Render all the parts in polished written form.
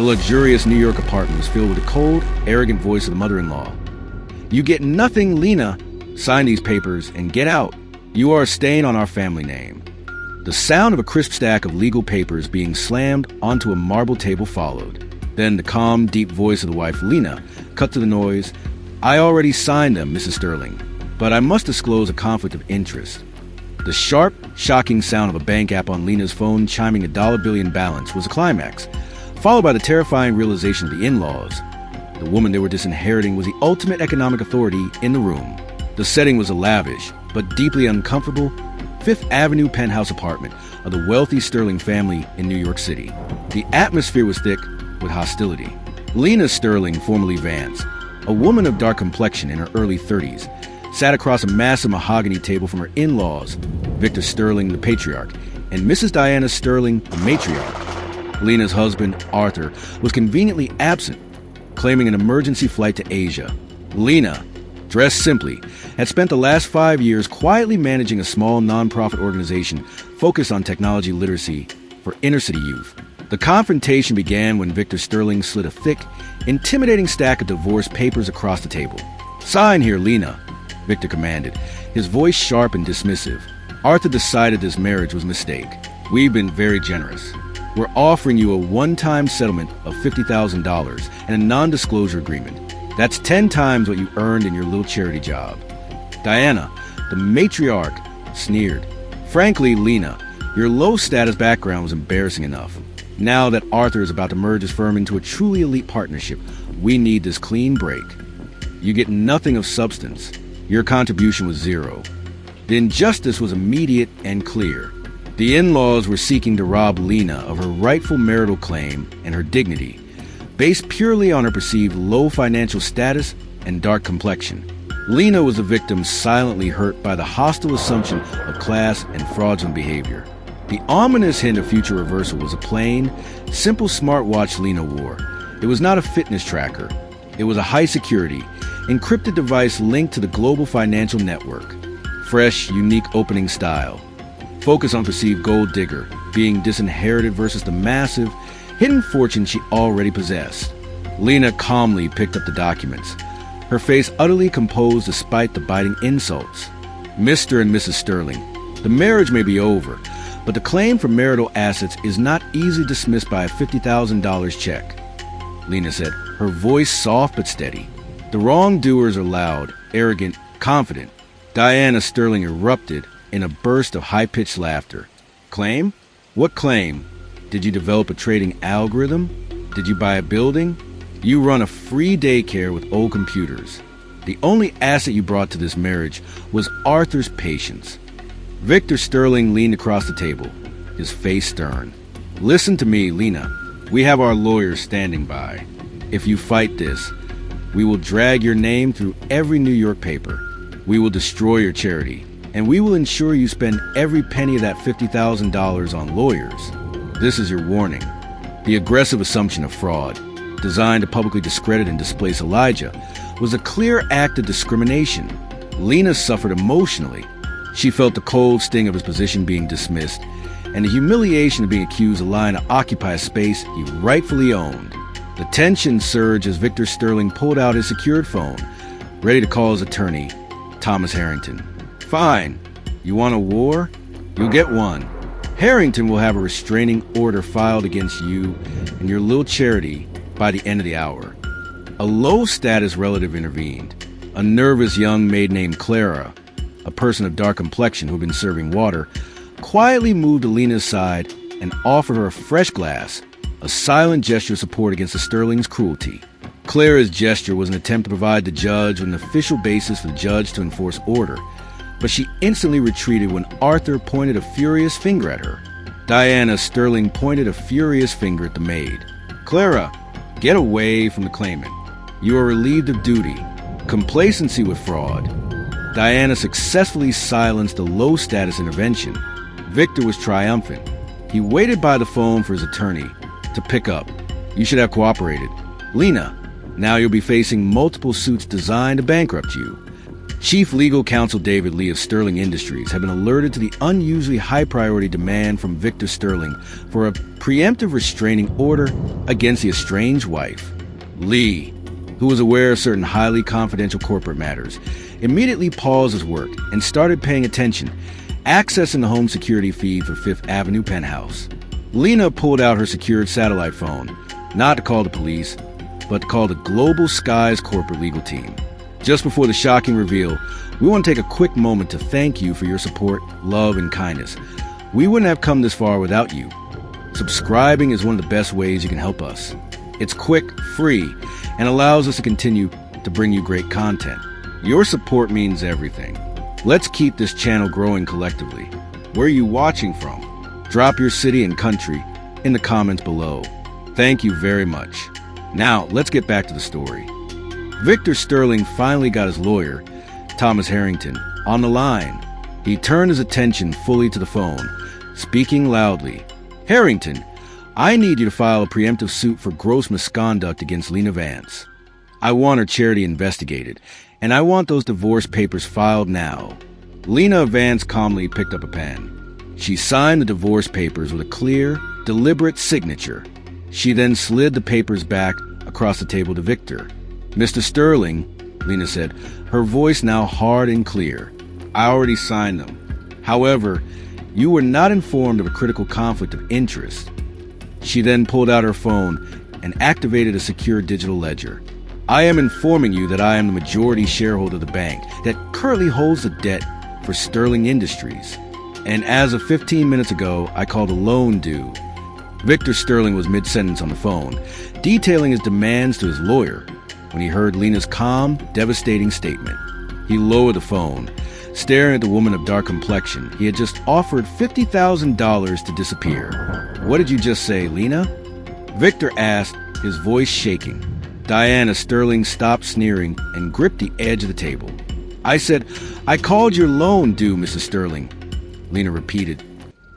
The luxurious New York apartment was filled with the cold, arrogant voice of the mother-in-law. "You get nothing, Lena. Sign these papers and get out. You are a stain on our family name." The sound of a crisp stack of legal papers being slammed onto a marble table followed. Then the calm, deep voice of the wife, Lena, cut to the noise. "I already signed them, Mrs. Sterling, but I must disclose a conflict of interest." The sharp, shocking sound of a bank app on Lena's phone chiming a dollar billion balance was a climax, followed by the terrifying realization of the in-laws. The woman they were disinheriting was the ultimate economic authority in the room. The setting was a lavish, but deeply uncomfortable, Fifth Avenue penthouse apartment of the wealthy Sterling family in New York City. The atmosphere was thick with hostility. Lena Sterling, formerly Vance, a woman of dark complexion in her early 30s, sat across a massive mahogany table from her in-laws, Victor Sterling, the patriarch, and Mrs. Diana Sterling, the matriarch. Lena's husband, Arthur, was conveniently absent, claiming an emergency flight to Asia. Lena, dressed simply, had spent the last 5 years quietly managing a small nonprofit organization focused on technology literacy for inner-city youth. The confrontation began when Victor Sterling slid a thick, intimidating stack of divorce papers across the table. "Sign here, Lena," Victor commanded, his voice sharp and dismissive. Arthur decided this marriage was a mistake. "We've been very generous. We're offering you a one-time settlement of $50,000 and a non-disclosure agreement. That's 10 times what you earned in your little charity job." Diana, the matriarch, sneered. "Frankly, Lena, your low-status background was embarrassing enough. Now that Arthur is about to merge his firm into a truly elite partnership, we need this clean break. You get nothing of substance. Your contribution was zero." The injustice was immediate and clear. The in-laws were seeking to rob Lena of her rightful marital claim and her dignity, based purely on her perceived low financial status and dark complexion. Lena was the victim silently hurt by the hostile assumption of class and fraudulent behavior. The ominous hint of future reversal was a plain, simple smartwatch Lena wore. It was not a fitness tracker. It was a high-security, encrypted device linked to the global financial network. Fresh, unique opening style. Focus on perceived gold digger, being disinherited versus the massive, hidden fortune she already possessed. Lena calmly picked up the documents, her face utterly composed despite the biting insults. "Mr. and Mrs. Sterling, the marriage may be over, but the claim for marital assets is not easily dismissed by a $50,000 check," Lena said, her voice soft but steady. "The wrongdoers are loud, arrogant, confident." Diana Sterling erupted in a burst of high-pitched laughter. "Claim? What claim? Did you develop a trading algorithm? Did you buy a building? You run a free daycare with old computers. The only asset you brought to this marriage was Arthur's patience." Victor Sterling leaned across the table, his face stern. "Listen to me, Lena. We have our lawyers standing by. If you fight this, we will drag your name through every New York paper. We will destroy your charity, and we will ensure you spend every penny of that $50,000 on lawyers. This is your warning." The aggressive assumption of fraud, designed to publicly discredit and displace Elijah, was a clear act of discrimination. Lena suffered emotionally. She felt the cold sting of his position being dismissed, and the humiliation of being accused of lying to occupy a space he rightfully owned. The tension surged as Victor Sterling pulled out his secured phone, ready to call his attorney, Thomas Harrington. "Fine. You want a war? You'll get one. Harrington will have a restraining order filed against you and your little charity by the end of the hour." A low-status relative intervened, a nervous young maid named Clara, a person of dark complexion who had been serving water, quietly moved to Lena's side and offered her a fresh glass, a silent gesture of support against the Sterling's cruelty. Clara's gesture was an attempt to provide the judge with an official basis for the judge to enforce order, but she instantly retreated when Arthur pointed a furious finger at her. Diana Sterling pointed a furious finger at the maid. "Clara, get away from the claimant. You are relieved of duty. Complacency with fraud." Diana successfully silenced the low-status intervention. Victor was triumphant. He waited by the phone for his attorney to pick up. "You should have cooperated. Lena, now you'll be facing multiple suits designed to bankrupt you." Chief Legal Counsel David Lee of Sterling Industries had been alerted to the unusually high-priority demand from Victor Sterling for a preemptive restraining order against the estranged wife. Lee, who was aware of certain highly confidential corporate matters, immediately paused his work and started paying attention, accessing the home security feed for Fifth Avenue penthouse. Lena pulled out her secured satellite phone, not to call the police, but to call the Global Skies corporate legal team. Just before the shocking reveal, we want to take a quick moment to thank you for your support, love, and kindness. We wouldn't have come this far without you. Subscribing is one of the best ways you can help us. It's quick, free, and allows us to continue to bring you great content. Your support means everything. Let's keep this channel growing collectively. Where are you watching from? Drop your city and country in the comments below. Thank you very much. Now, let's get back to the story. Victor Sterling finally got his lawyer, Thomas Harrington, on the line. He turned his attention fully to the phone, speaking loudly. "Harrington, I need you to file a preemptive suit for gross misconduct against Lena Vance. I want her charity investigated, and I want those divorce papers filed now." Lena Vance calmly picked up a pen. She signed the divorce papers with a clear, deliberate signature. She then slid the papers back across the table to Victor. "Mr. Sterling," Lena said, her voice now hard and clear, "I already signed them. However, you were not informed of a critical conflict of interest." She then pulled out her phone and activated a secure digital ledger. "I am informing you that I am the majority shareholder of the bank that currently holds the debt for Sterling Industries. And as of 15 minutes ago, I called a loan due." Victor Sterling was mid-sentence on the phone, detailing his demands to his lawyer, when he heard Lena's calm, devastating statement. He lowered the phone, staring at the woman of dark complexion he had just offered $50,000 to disappear. "What did you just say, Lena?" Victor asked, his voice shaking. Diana Sterling stopped sneering and gripped the edge of the table. "I said, I called your loan due, Mrs. Sterling," Lena repeated.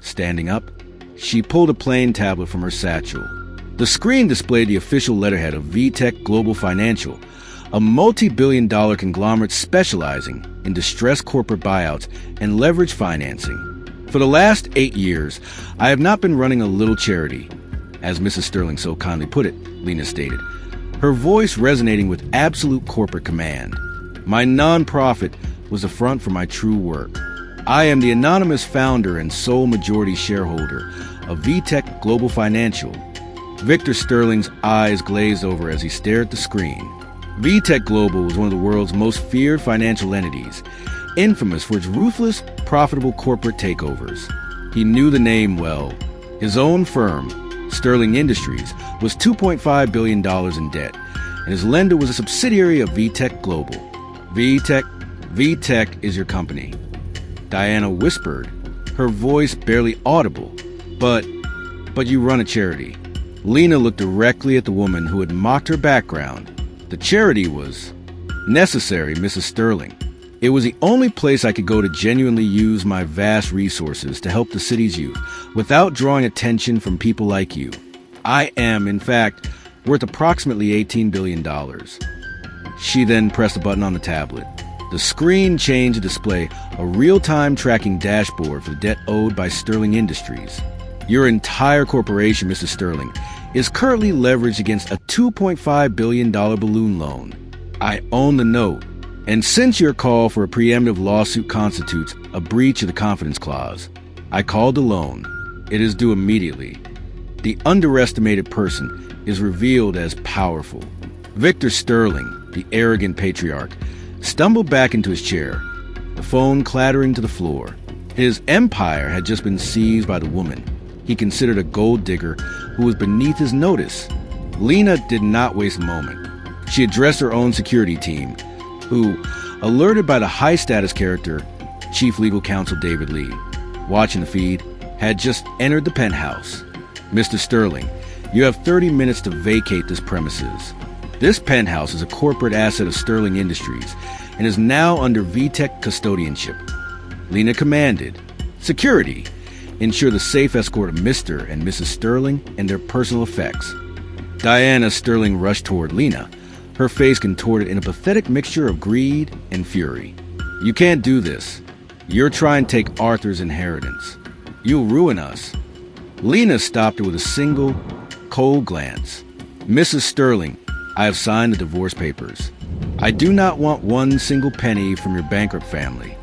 Standing up, she pulled a plain tablet from her satchel. The screen displayed the official letterhead of VTech Global Financial, a multi-billion-dollar conglomerate specializing in distressed corporate buyouts and leverage financing. "For the last 8 years, I have not been running a little charity," as Mrs. Sterling so kindly put it, Lena stated, her voice resonating with absolute corporate command. "My non-profit was the front for my true work. I am the anonymous founder and sole majority shareholder of VTech Global Financial." Victor Sterling's eyes glazed over as he stared at the screen. VTech Global was one of the world's most feared financial entities, infamous for its ruthless, profitable corporate takeovers. He knew the name well. His own firm, Sterling Industries, was $2.5 billion in debt, and his lender was a subsidiary of VTech Global. VTech is your company," Diana whispered, her voice barely audible. But you run a charity." Lena looked directly at the woman who had mocked her background. "The charity was necessary, Mrs. Sterling. It was the only place I could go to genuinely use my vast resources to help the city's youth without drawing attention from people like you. I am, in fact, worth approximately $18 billion. She then pressed a button on the tablet. The screen changed to display a real-time tracking dashboard for the debt owed by Sterling Industries. "Your entire corporation, Mrs. Sterling, is currently leveraged against a $2.5 billion balloon loan. I own the note, and since your call for a preemptive lawsuit constitutes a breach of the confidence clause, I called the loan. It is due immediately. The underestimated person is revealed as powerful." Victor Sterling, the arrogant patriarch, stumbled back into his chair, the phone clattering to the floor. His empire had just been seized by the woman he considered a gold digger who was beneath his notice. Lena did not waste a moment. She addressed her own security team, who, alerted by the high-status character, Chief Legal Counsel David Lee, watching the feed, had just entered the penthouse. "Mr. Sterling, you have 30 minutes to vacate this premises. This penthouse is a corporate asset of Sterling Industries and is now under VTech custodianship." Lena commanded, "Security, ensure the safe escort of Mr. and Mrs. Sterling and their personal effects." Diana Sterling rushed toward Lena, her face contorted in a pathetic mixture of greed and fury. You can't do this. You're trying to take Arthur's inheritance. You'll ruin us. Lena stopped her with a single, cold glance. Mrs. Sterling, I have signed the divorce papers. I do not want one single penny from your bankrupt family.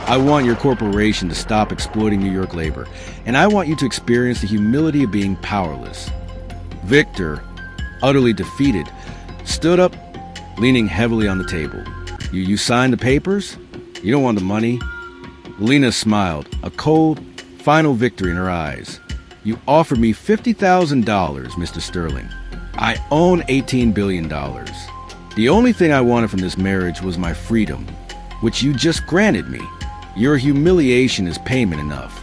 I want your corporation to stop exploiting New York labor, and I want you to experience the humility of being powerless. Victor, utterly defeated, stood up, leaning heavily on the table. You signed the papers? You don't want the money? Lena smiled, a cold, final victory in her eyes. You offered me $50,000, Mr. Sterling. I own $18 billion. The only thing I wanted from this marriage was my freedom, which you just granted me. Your humiliation is payment enough.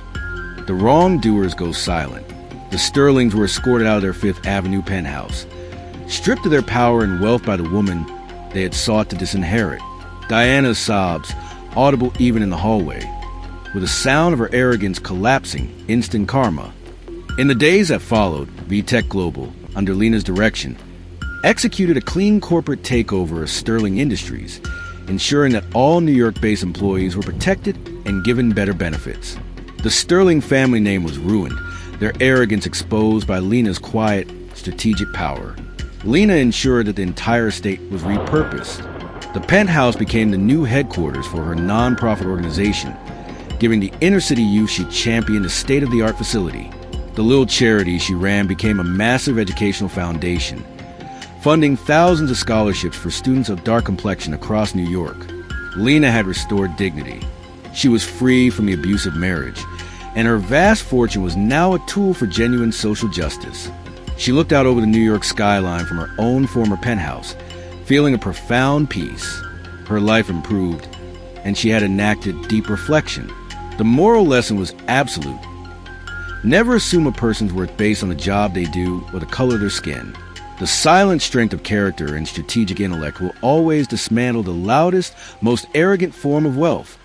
The wrongdoers go silent. The Sterlings were escorted out of their Fifth Avenue penthouse, stripped of their power and wealth by the woman they had sought to disinherit. Diana's sobs, audible even in the hallway, with the sound of her arrogance collapsing, instant karma. In the days that followed, VTech Global, under Lena's direction, executed a clean corporate takeover of Sterling Industries, ensuring that all New York-based employees were protected and given better benefits. The Sterling family name was ruined, their arrogance exposed by Lena's quiet, strategic power. Lena ensured that the entire estate was repurposed. The penthouse became the new headquarters for her non-profit organization, giving the inner-city youth she championed a state-of-the-art facility. The little charity she ran became a massive educational foundation, funding thousands of scholarships for students of dark complexion across New York. Lena had restored dignity. She was free from the abusive marriage, and her vast fortune was now a tool for genuine social justice. She looked out over the New York skyline from her own former penthouse, feeling a profound peace. Her life improved, and she had enacted deep reflection. The moral lesson was absolute. Never assume a person's worth based on the job they do or the color of their skin. The silent strength of character and strategic intellect will always dismantle the loudest, most arrogant form of wealth.